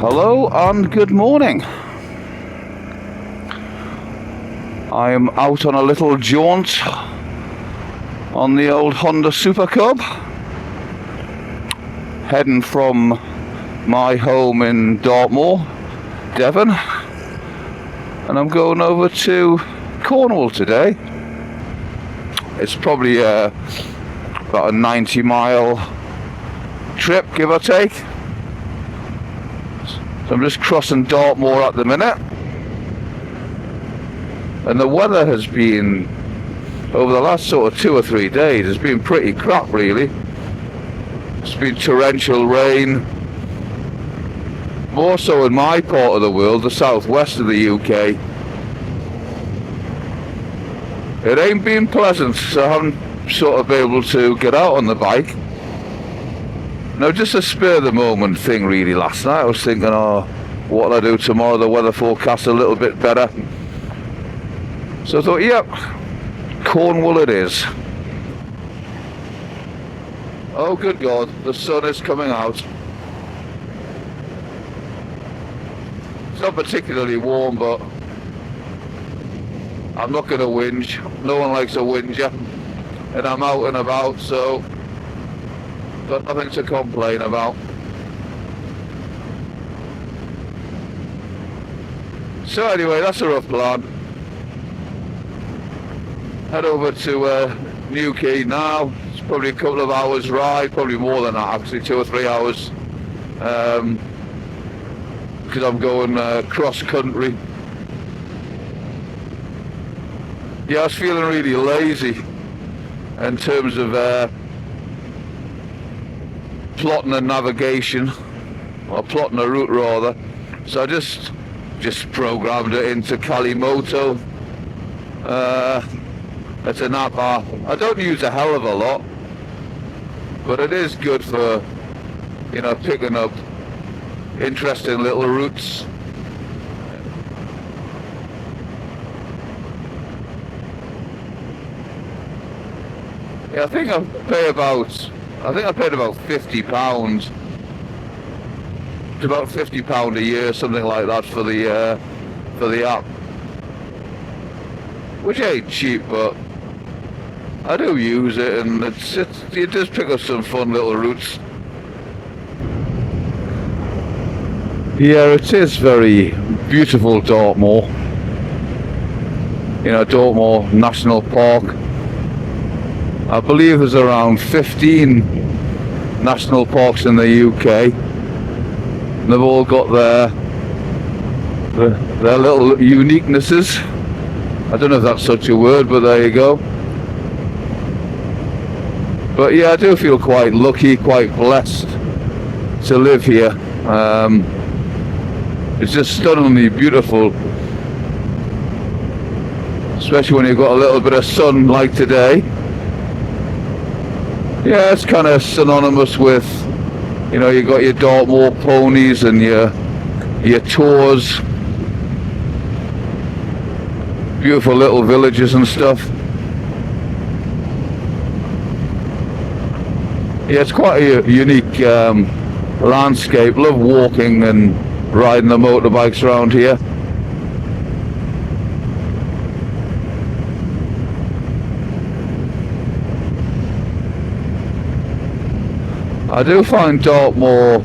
Hello and good morning. I am out on a little jaunt on the old Honda Super Cub, heading from my home in Dartmoor, Devon, and I'm going over to Cornwall today. It's probably about a 90-mile trip, give or take. So I'm just crossing Dartmoor at the minute, and the weather has been, over the last sort of 2 or 3 days, it's been pretty crap really. It's been torrential rain, more so in my part of the world, the southwest of the UK. It ain't been pleasant, so I haven't sort of been able to get out on the bike. No, just a spur of the moment thing really. Last night I was thinking, oh, what'll I do tomorrow? The weather forecast's a little bit better. So I thought, yep, Cornwall it is. Oh good God, the sun is coming out. It's not particularly warm, but I'm not going to whinge. No one likes a whinger. And I'm out and about, so got nothing to complain about. So anyway, that's a rough plan. Head over to Newquay now. It's probably a couple of hours ride, probably more than that actually, 2 or 3 hours. Because I'm going cross country. Yeah, I was feeling really lazy in terms of plotting a navigation, or plotting a route rather. So I just programmed it into Calimoto. It's an app I don't use a hell of a lot, but it is good for, you know, picking up interesting little routes. Yeah, I think I paid about £50. It's about £50 a year, something like that, for the app, which ain't cheap, but I do use it, and you just pick up some fun little routes. Yeah, it is very beautiful, Dartmoor. You know, Dartmoor National Park. I believe there's around 15 national parks in the UK. And they've all got their little uniquenesses. I don't know if that's such a word, but there you go. But yeah, I do feel quite lucky, quite blessed to live here. It's just stunningly beautiful, especially when you've got a little bit of sun like today. Yeah, it's kind of synonymous with, you know, you got your Dartmoor Ponies and your tours, beautiful little villages and stuff. Yeah, it's quite a unique landscape. Love walking and riding the motorbikes around here. I do find Dartmoor,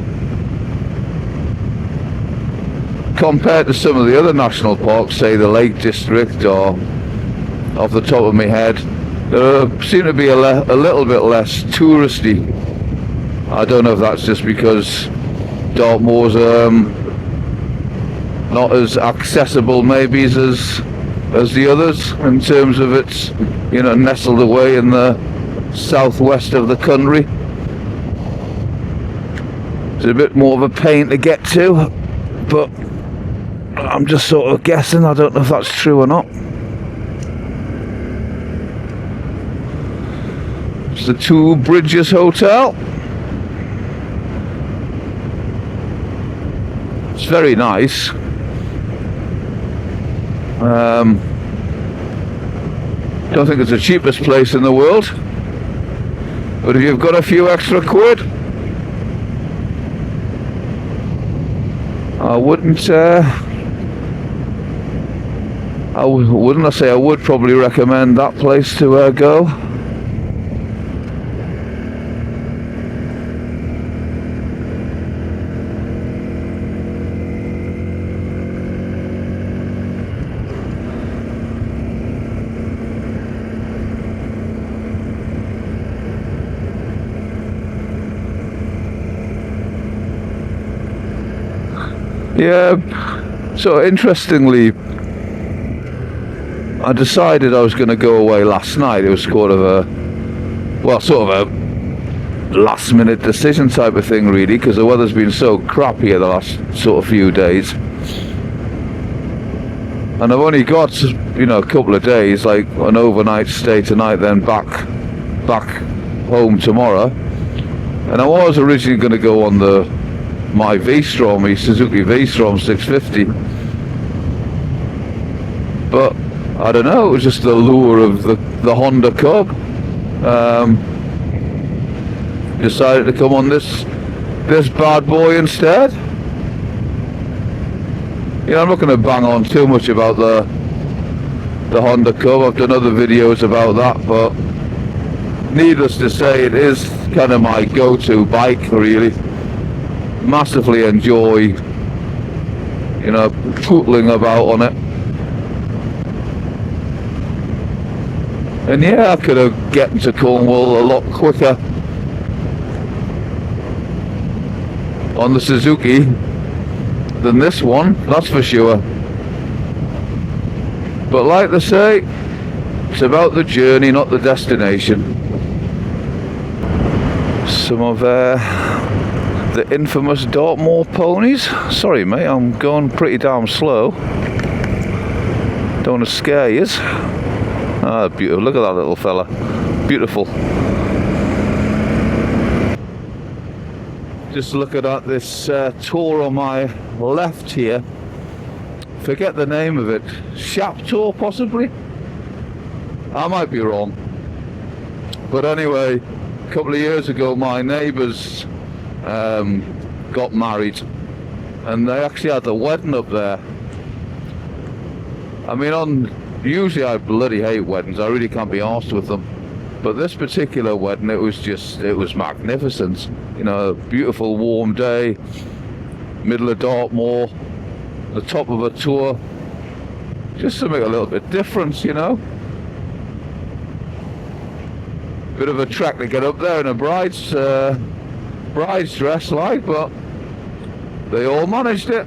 compared to some of the other national parks, say the Lake District, or off the top of my head, there seem to be a little bit less touristy. I don't know if that's just because Dartmoor's not as accessible maybe as the others, in terms of its, you know, nestled away in the southwest of the country. It's a bit more of a pain to get to, but I'm just sort of guessing. I don't know if that's true or not. It's the Two Bridges Hotel. It's very nice. Don't think it's the cheapest place in the world, but if you've got a few extra quid, I wouldn't. Wouldn't I say I would probably recommend that place to go. Yeah, so interestingly, I decided I was going to go away last night. It was sort of a last minute decision type of thing really, because the weather's been so crap here the last sort of few days. And I've only got, a couple of days, like an overnight stay tonight, then back home tomorrow. And I was originally going to go on my V-Strom, my Suzuki V-Strom 650, but I don't know, it was just the lure of the Honda Cub. Decided to come on this bad boy instead. I'm not going to bang on too much about the Honda Cub. I've done other videos about that, but needless to say, it is kind of my go-to bike really. Massively enjoy pootling about on it. And yeah, I could have gotten to Cornwall a lot quicker on the Suzuki than this one, that's for sure. But like they say, it's about the journey, not the destination. Some of the infamous Dartmoor ponies. Sorry mate, I'm going pretty damn slow. Don't want to scare yous. Ah, beautiful. Look at that little fella. Beautiful. Just looking at this tour on my left here. Forget the name of it. Shap Tour, possibly? I might be wrong. But anyway, a couple of years ago, my neighbours got married, and they actually had the wedding up there. I mean, usually I bloody hate weddings. I really can't be arsed with them. But this particular wedding, it was magnificent. A beautiful warm day, middle of Dartmoor, the top of a tour, just something a little bit different, Bit of a trek to get up there in a bride's dress, but they all managed it.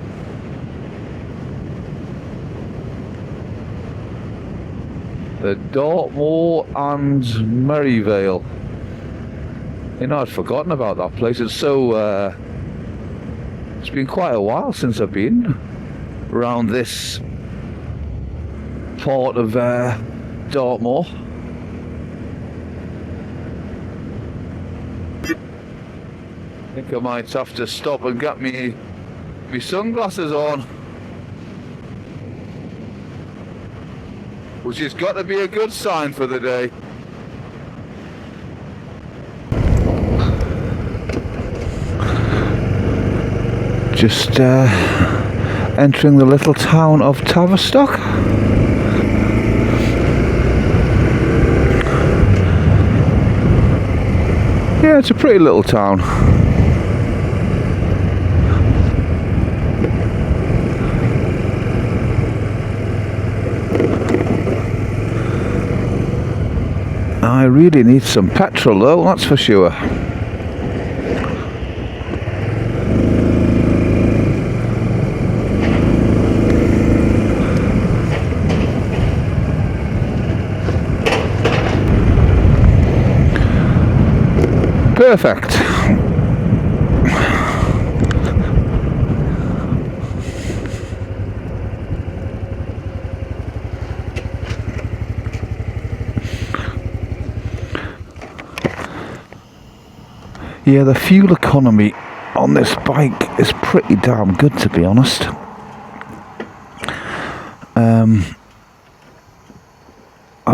The Dartmoor and Merivale. I'd forgotten about that place. It's so it's been quite a while since I've been around this part of Dartmoor. I think I might have to stop and get me sunglasses on, which has got to be a good sign for the day. Just entering the little town of Tavistock. Yeah, it's a pretty little town. I really need some petrol though, that's for sure. Perfect. Yeah, the fuel economy on this bike is pretty damn good, to be honest. I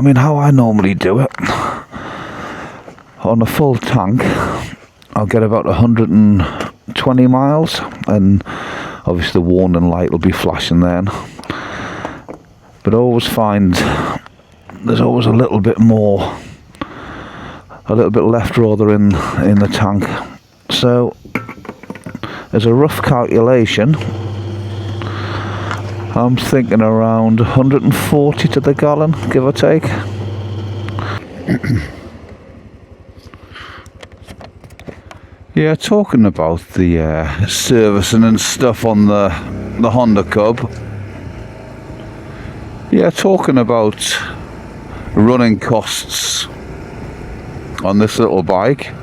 mean, how I normally do it, on a full tank, I'll get about 120 miles, and obviously the warning light will be flashing then. But I always find there's always a little bit left rather in the tank. So as a rough calculation, I'm thinking around 140 to the gallon, give or take. Yeah, talking about the servicing and stuff on the Honda Cub. Yeah, talking about running costs on this little bike.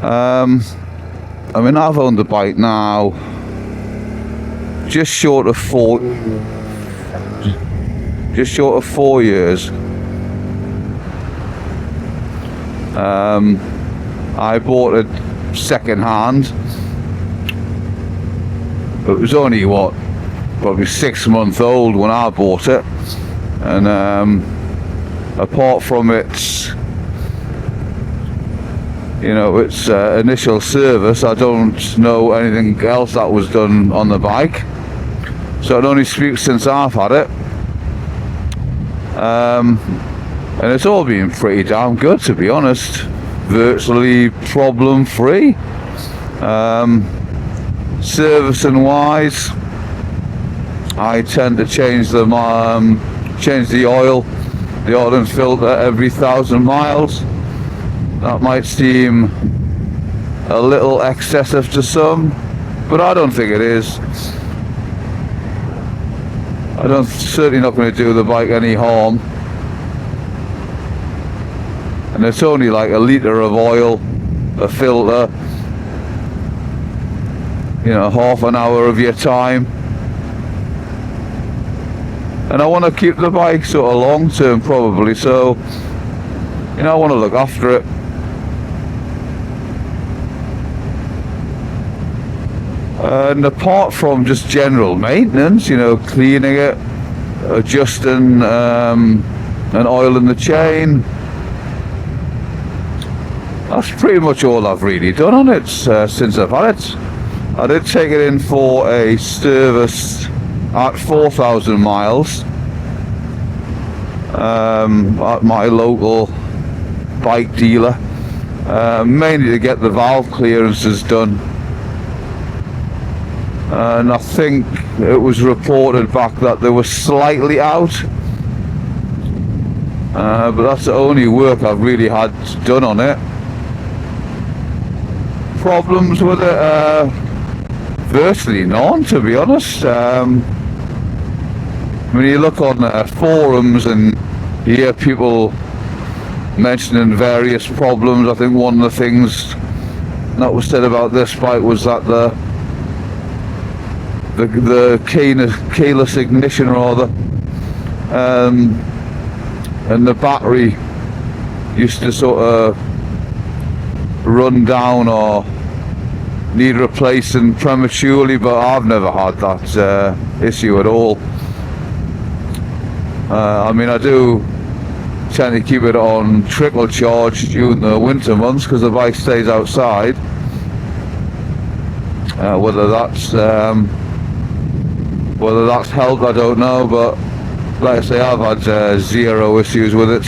I mean, I've owned the bike now just short of 4 years. I bought it second hand. It was only probably 6 months old when I bought it, and apart from its initial service, I don't know anything else that was done on the bike. So it only speaks since I've had it, and it's all been pretty damn good, to be honest. Virtually problem free. Servicing wise, I tend to change the oil and filter every 1,000 miles. That might seem a little excessive to some, but I don't think it is. I'm certainly not going to do the bike any harm. And it's only like a litre of oil, a filter, half an hour of your time. And I want to keep the bike sort of long term probably, so I want to look after it. And apart from just general maintenance, cleaning it, adjusting and oiling the chain, that's pretty much all I've really done on it since I've had it. I did take it in for a service at 4,000 miles at my local bike dealer, mainly to get the valve clearances done. And I think it was reported back that they were slightly out, but that's the only work I've really had done on it. Problems with it, virtually none, to be honest. When you look on forums and you hear people mentioning various problems, I think one of the things that was said about this bike was that the keyless ignition rather, and the battery used to sort of run down or need replacing prematurely, but I've never had that issue at all. I mean, I do tend to keep it on trickle charge during the winter months because the bike stays outside. Whether that's helped, I don't know, but like I say, I've had zero issues with it.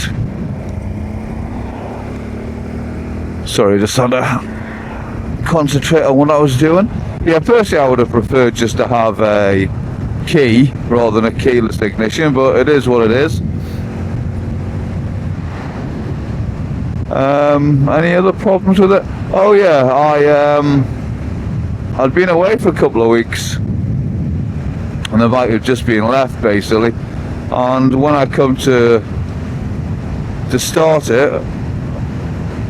Sorry, just had to concentrate on what I was doing. Yeah, personally I would have preferred just to have a key rather than a keyless ignition, but it is what it is. Any other problems with it? Oh yeah, I'd been away for a couple of weeks and the bike had just been left basically, and when I come to start it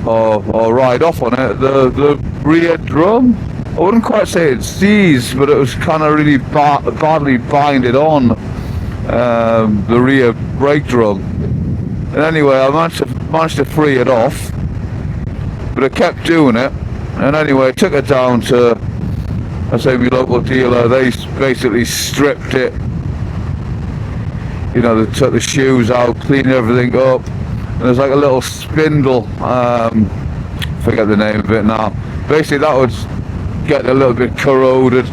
or ride off on it, the rear drum, I wouldn't quite say it seized, but it was kind of really badly binded on the rear brake drum. And anyway, I managed to free it off, but I kept doing it. And anyway, I took it down to, I say, my local dealer. They basically stripped it. They took the shoes out, cleaned everything up. And there's like a little spindle, forget the name of it now. Basically that would get a little bit corroded,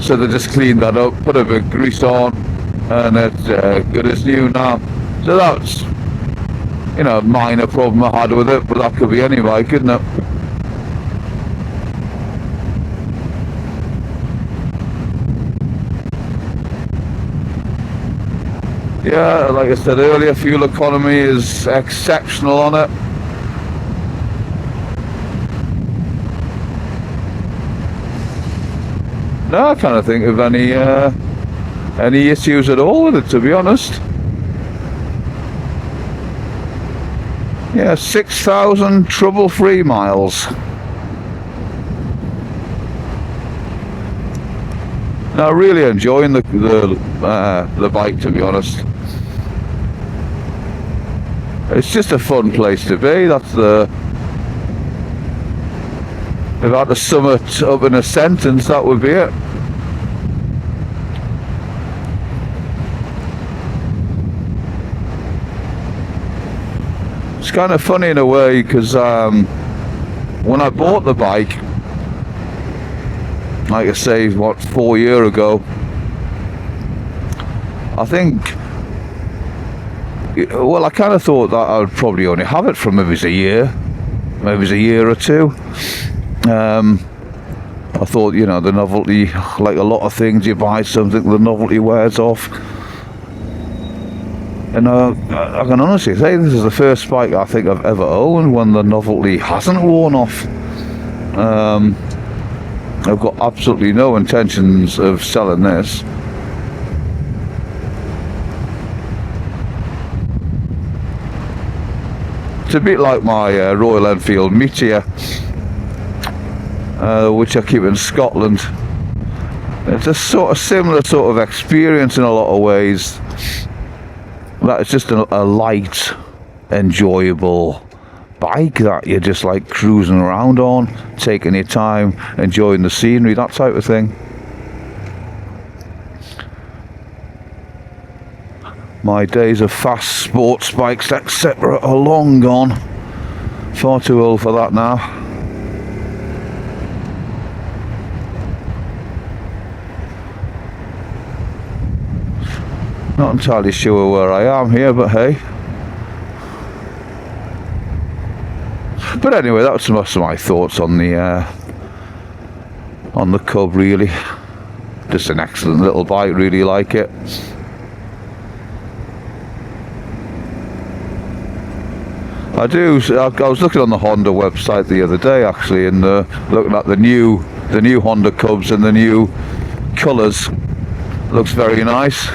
So they just cleaned that up, put a bit of grease on, and it's good as new now. So that's, you know, a minor problem I had with it, but that could be any bike, couldn't it? Yeah, like I said earlier, fuel economy is exceptional on it. No, I can't think of any issues at all with it, to be honest. Yeah, 6,000 trouble-free miles. No, really enjoying the bike, to be honest. It's just a fun place to be. That's if I had to sum it up in a sentence, that would be it. It's kind of funny in a way, because when I bought the bike, like I say, 4 years ago, I think, well, I kind of thought that I would probably only have it for maybe a year or two. I thought, you know, the novelty, like a lot of things, you buy something, the novelty wears off. And I can honestly say this is the first bike I think I've ever owned when the novelty hasn't worn off. I've got absolutely no intentions of selling this. It's a bit like my Royal Enfield Meteor, which I keep in Scotland. It's a sort of similar sort of experience in a lot of ways. That it's just a light, enjoyable bike that you're just like cruising around on, taking your time, enjoying the scenery, that type of thing. My days of fast sports bikes, etc., are long gone. Far too old for that now. Not entirely sure where I am here, but hey. But anyway, that was most of my thoughts on the Cub, really. Just an excellent little bike, really like it. I was looking on the Honda website the other day, actually, and looking at the new Honda Cubs and the new colours. Looks very nice.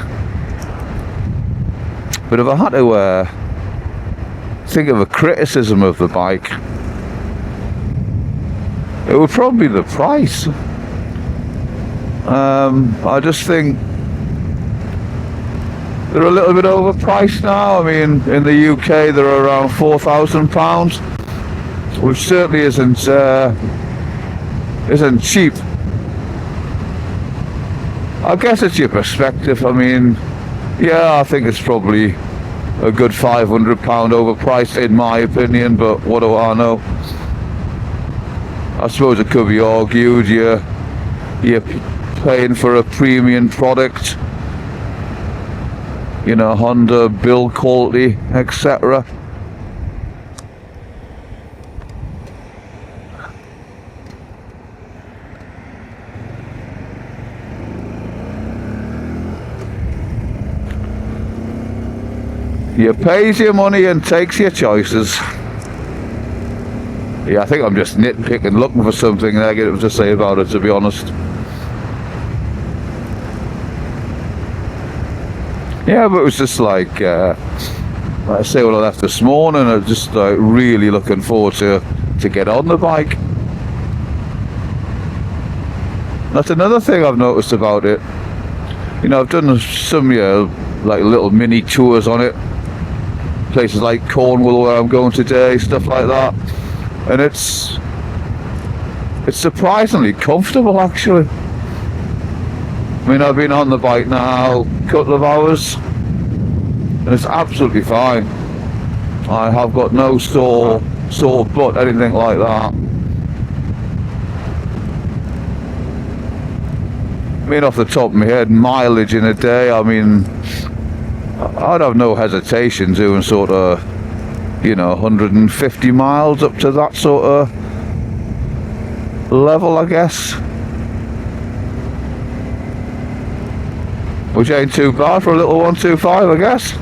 But if I had to think of a criticism of the bike, it would probably be the price. I just think they're a little bit overpriced now. I mean, in the UK they're around £4,000, which certainly isn't cheap. I guess it's your perspective. I mean, yeah, I think it's probably a good £500 overpriced in my opinion, but what do I know? I suppose it could be argued you're paying for a premium product, you know, Honda build quality, etc. You pays your money and takes your choices. Yeah, I think I'm just nitpicking, looking for something negative to say about it, to be honest. Yeah, but it was just like I say, when I left this morning, I was just really looking forward to get on the bike. That's another thing I've noticed about it. You know, I've done some like little mini tours on it. Places like Cornwall, where I'm going today, stuff like that, and it's surprisingly comfortable, actually. I mean, I've been on the bike now a couple of hours and it's absolutely fine. I have got no sore butt, anything like that. I mean, off the top of my head, mileage in a day, I mean, I'd have no hesitation doing sort of, you know, 150 miles up to that sort of level, I guess. Which ain't too bad for a little 125, I guess.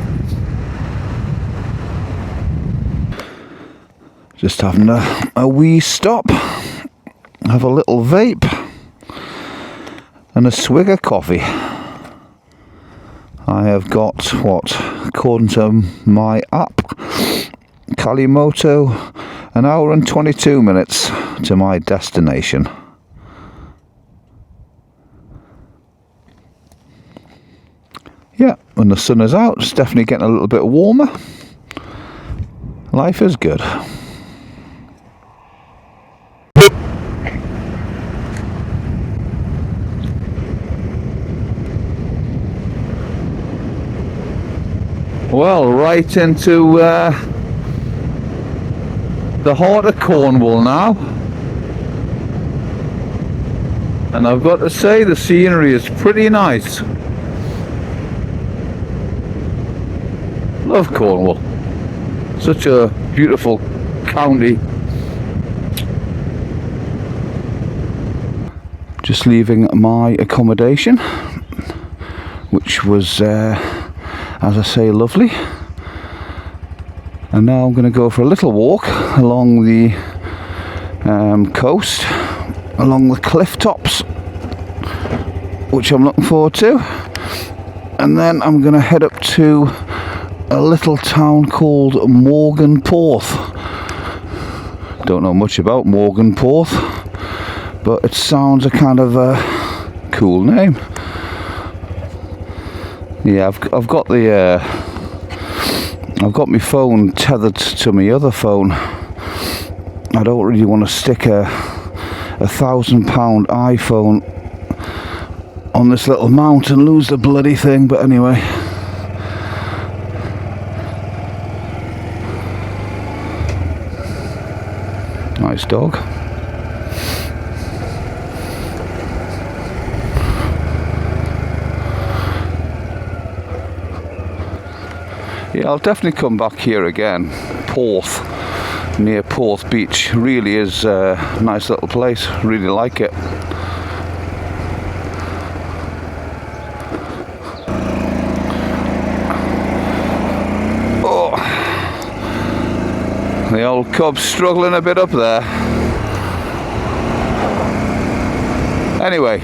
Just having a wee stop, have a little vape and a swig of coffee. I have got, what, according to my app, Kalimoto, 1 hour and 22 minutes to my destination. Yeah, when the sun is out, it's definitely getting a little bit warmer. Life is good. Well, right into the heart of Cornwall now, and I've got to say the scenery is pretty nice. Love Cornwall, such a beautiful county. Just leaving my accommodation, which was as I say, lovely. And now I'm going to go for a little walk along the coast, along the cliff tops, which I'm looking forward to. And then I'm going to head up to a little town called Mawgan, Porth. Don't know much about Mawgan, Porth, but it sounds a kind of a cool name. Yeah, I've got the I've got my phone tethered to my other phone. I don't really want to stick a £1,000 iPhone on this little mount and lose the bloody thing. But anyway, nice dog. Yeah, I'll definitely come back here again. Porth, near Porth Beach, really is a nice little place. Really like it. Oh, the old cub's struggling a bit up there. Anyway.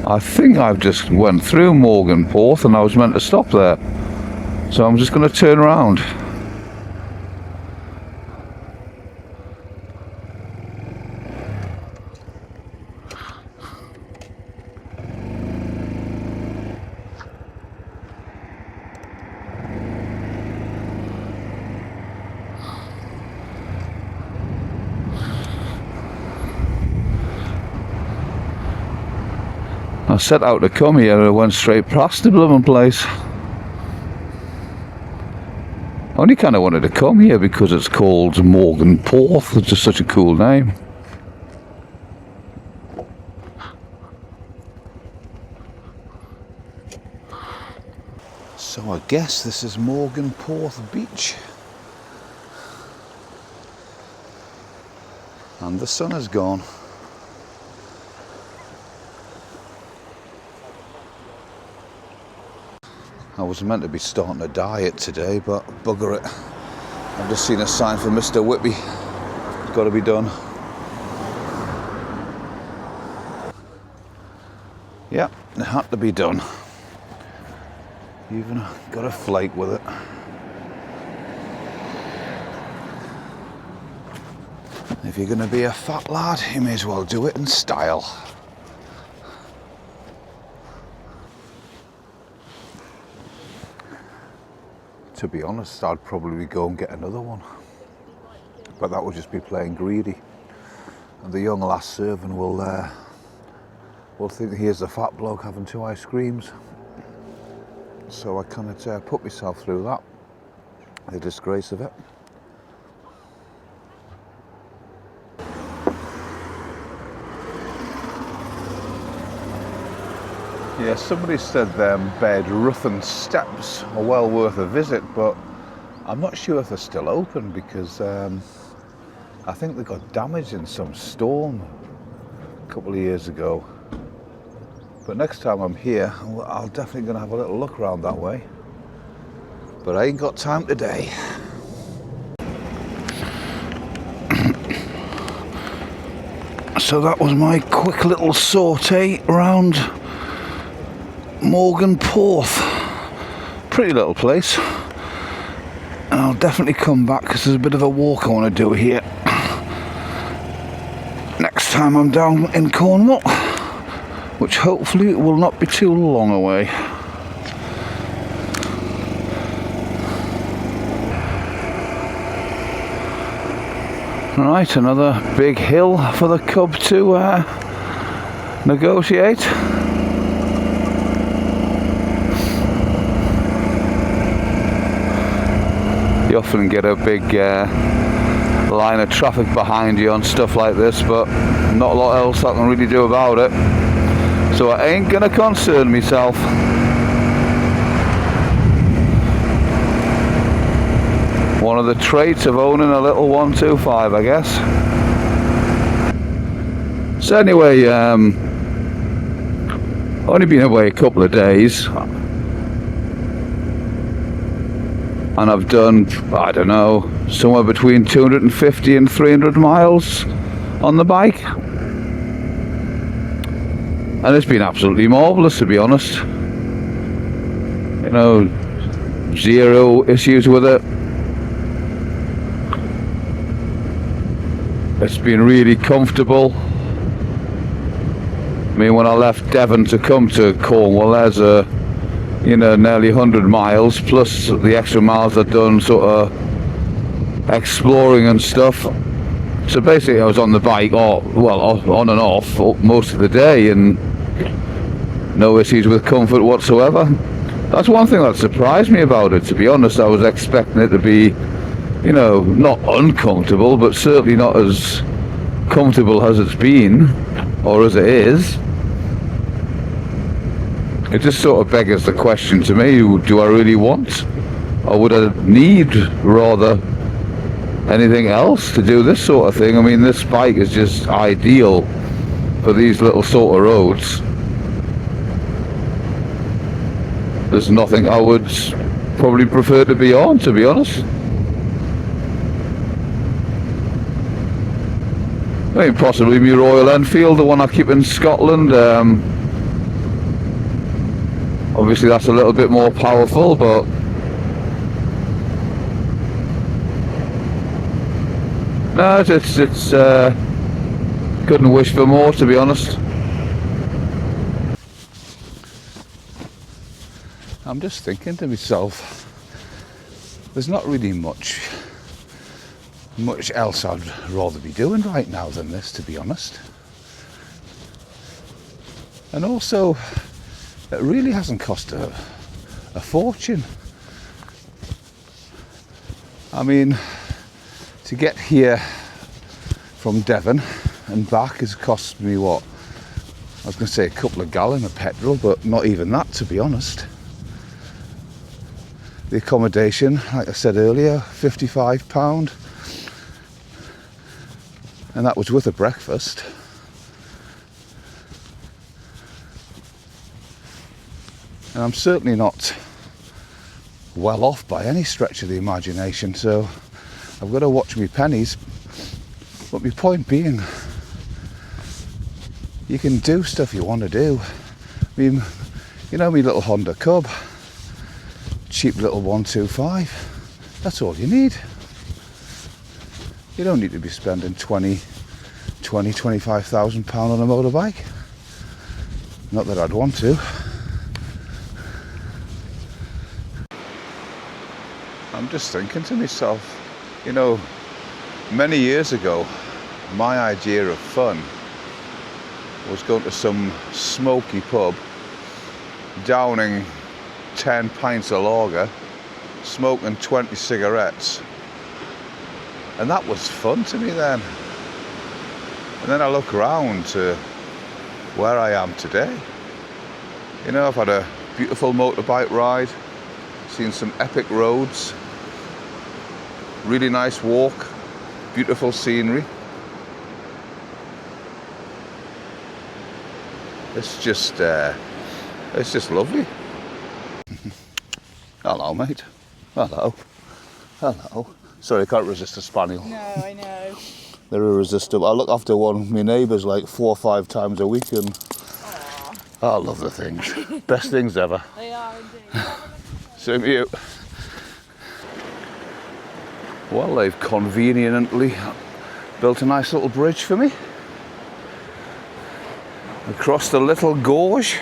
I think I've just went through Mawgan, Porth, and I was meant to stop there. So I'm just going to turn around. I set out to come here and I went straight past the blooming place. I only kind of wanted to come here because it's called Mawgan Porth. It's just such a cool name. So I guess this is Mawgan Porth Beach. And the sun is gone. I was meant to be starting a diet today, but bugger it. I've just seen a sign for Mr. Whippy. It's got to be done. Yeah, it had to be done. Even got a flake with it. If you're going to be a fat lad, you may as well do it in style. To be honest, I'd probably go and get another one, but that would just be playing greedy, and the young lass serving will think here's the fat bloke having 2 ice creams. So I kind of put myself through that, the disgrace of it. Yeah, somebody said them Bed Ruthen steps are well worth a visit, but I'm not sure if they're still open because I think they got damaged in some storm a couple of years ago. But next time I'm here, I'm definitely going to have a little look around that way. But I ain't got time today. So that was my quick little sortie around Mawgan, Porth. Pretty little place. And I'll definitely come back because there's a bit of a walk I want to do here next time I'm down in Cornwall, which hopefully will not be too long away. Right, another big hill for the cub to negotiate. You often get a big line of traffic behind you on stuff like this, but not a lot else I can really do about it. So I ain't gonna concern myself. One of the traits of owning a little 125, I guess. So anyway, only been away a couple of days, and I've done, I don't know, somewhere between 250 and 300 miles on the bike. And it's been absolutely marvellous, to be honest. You know, zero issues with it. It's been really comfortable. I mean, when I left Devon to come to Cornwall, there's nearly 100 miles, plus the extra miles I've done sort of exploring and stuff. So basically I was on the bike, on and off most of the day, and no issues with comfort whatsoever. That's one thing that surprised me about it, to be honest. I was expecting it to be, you know, not uncomfortable, but certainly not as comfortable as it's been, or as it is. It just sort of beggars the question to me, do I really want, or would I need rather, anything else to do this sort of thing? I mean, this bike is just ideal for these little sort of roads. There's nothing I would probably prefer to be on, to be honest. I mean, possibly my Royal Enfield, the one I keep in Scotland. Obviously that's a little bit more powerful, but no, it's couldn't wish for more, to be honest. I'm just thinking to myself, there's not really much else I'd rather be doing right now than this, to be honest. And also, it really hasn't cost a fortune. I mean, to get here from Devon and back has cost me what? I was going to say a couple of gallons of petrol, but not even that, to be honest. The accommodation, like I said earlier, £55. And that was with a breakfast. And I'm certainly not well off by any stretch of the imagination, so I've got to watch my pennies. But my point being, you can do stuff you want to do. I mean, you know, my little Honda Cub, cheap little 125, that's all you need. You don't need to be spending 25,000 pounds on a motorbike. Not that I'd want to. I'm just thinking to myself, you know, many years ago, my idea of fun was going to some smoky pub, downing 10 pints of lager, smoking 20 cigarettes. And that was fun to me then. And then I look around to where I am today. You know, I've had a beautiful motorbike ride, seen some epic roads, really nice walk, beautiful scenery. It's just lovely. Hello, mate. Hello. Hello. Sorry, I can't resist a spaniel. No, I know. They're irresistible. I look after one of my neighbours like 4 or 5 times a week, and I love the things. Best things ever. They are indeed. Same to you. Well, they've conveniently built a nice little bridge for me across the little gorge.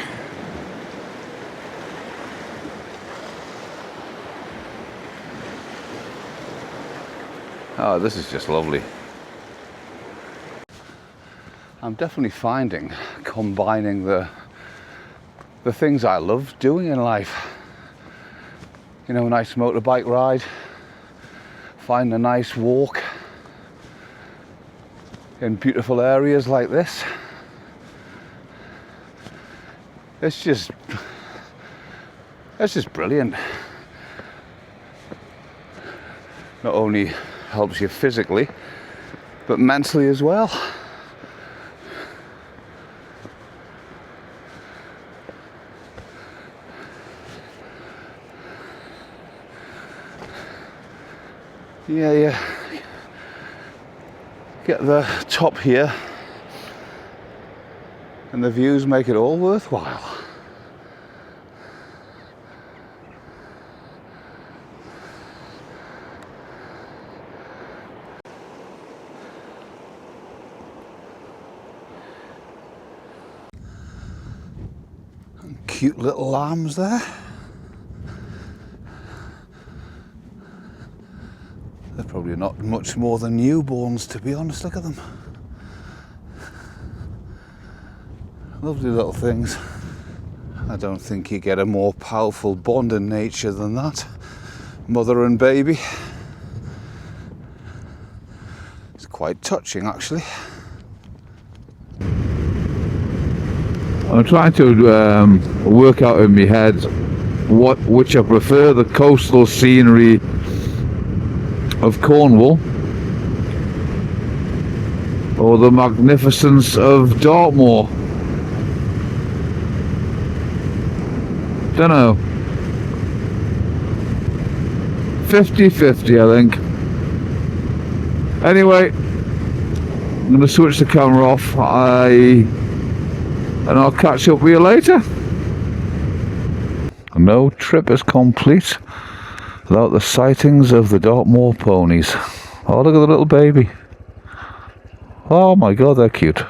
Oh, this is just lovely. I'm definitely finding combining the things I love doing in life. You know, a nice motorbike ride, find a nice walk in beautiful areas like this. It's just brilliant. Not only helps you physically, but mentally as well. Yeah, yeah. Get the top here, and the views make it all worthwhile. And cute little lambs there. They're probably not much more than newborns, to be honest. Look at them. Lovely little things. I don't think you get a more powerful bond in nature than that. Mother and baby. It's quite touching, actually. I'm trying to work out in my head which I prefer, the coastal scenery of Cornwall or the magnificence of Dartmoor. Don't know. 50-50, I think. Anyway, I'm going to switch the camera off and I'll catch up with you later. No trip is complete without the sightings of the Dartmoor ponies. Oh, look at the little baby. Oh my god, they're cute.